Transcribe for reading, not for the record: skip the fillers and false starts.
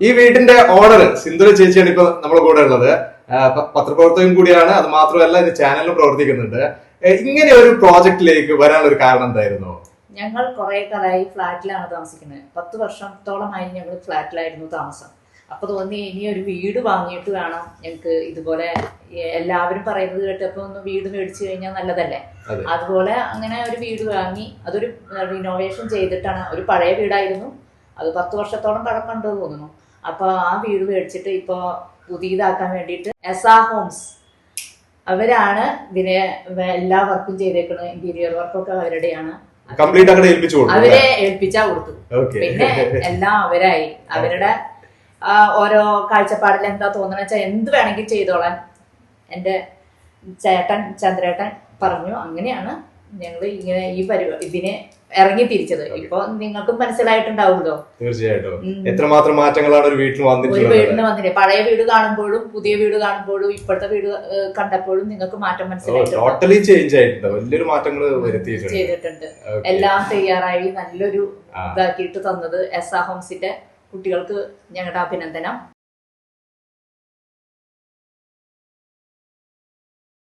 ഈ വീടിന്റെ ഓണർ സിന്ധു ചേച്ചിയാണ് ഇപ്പൊ നമ്മുടെ കൂടെ ഉള്ളത്. പത്രപ്രവർത്തകൻ കൂടിയാണ്. അത് മാത്രമല്ല ഇത് ചാനലിൽ പ്രവർത്തിക്കുന്നുണ്ട്. ഇങ്ങനെ ഒരു പ്രോജക്റ്റിലേക്ക് വരാനുള്ള ഒരു കാരണം എന്തായിരുന്നു? ഞങ്ങൾ കുറെ കാലമായി ഫ്ലാറ്റിലാണ് താമസിക്കുന്നത്. 10 വർഷത്തോളമായി ഞങ്ങൾ ഫ്ലാറ്റിലായിരുന്നു താമസം. അപ്പൊ തോന്നി ഇനി ഒരു വീട് വാങ്ങിയിട്ട് വേണം ഞങ്ങൾക്ക് ഇതുപോലെ. എല്ലാവരും പറയുന്നത് കേട്ടപ്പോ ഒന്ന് വീട് മേടിച്ചു കഴിഞ്ഞാൽ നല്ലതല്ലേ. അതുപോലെ അങ്ങനെ ഒരു വീട് വാങ്ങി അതൊരു റിനോവേഷൻ ചെയ്തിട്ടാണ്. ഒരു പഴയ വീടായിരുന്നു, അത് 10 വർഷത്തോളം പഴക്കമുണ്ട് തോന്നുന്നു. അപ്പൊ ആ വീട് മേടിച്ചിട്ട് ഇപ്പൊ പുതിയതാക്കാൻ വേണ്ടിയിട്ട് എസാ ഹോംസ് അവരാണ് ഇതിനെ എല്ലാ വർക്കും ചെയ്തേക്കുന്നത്. ഇന്റീരിയർ വർക്കൊക്കെ അവരുടെയാണ്. അവരെ ഏൽപ്പിച്ചാ കൊടുത്തു. പിന്നെ എല്ലാം അവരായി. അവരുടെ ഓരോ കാഴ്ചപ്പാടിൽ എന്താ തോന്നുന്ന വെച്ചാൽ എന്ത് വേണമെങ്കിൽ ചെയ്തോളാൻ എന്റെ ചേട്ടൻ ചന്ദ്രേട്ടൻ പറഞ്ഞു. അങ്ങനെയാണ് ഞങ്ങൾ ഇങ്ങനെ ഈ ഇതിനെ ഇറങ്ങി തിരിച്ചത്. ഇപ്പൊ നിങ്ങൾക്കും മനസ്സിലായിട്ടുണ്ടാവുമല്ലോ. തീർച്ചയായിട്ടും എത്രമാത്രം മാറ്റങ്ങളാണ് ഒരു വീട്ടിൽ വന്നിട്ട്. പഴയ വീട് കാണുമ്പോഴും പുതിയ വീട് കാണുമ്പോഴും ഇപ്പോഴത്തെ വീട് കണ്ടപ്പോഴും നിങ്ങൾക്ക് മാറ്റം ചെയ്തിട്ടുണ്ട്. എല്ലാം തയ്യാറായി നല്ലൊരു ഇതാക്കിയിട്ട് തന്നത് എസാ ഹോംസിന്റെ കുട്ടികൾക്ക് ഞങ്ങളുടെ അഭിനന്ദനം.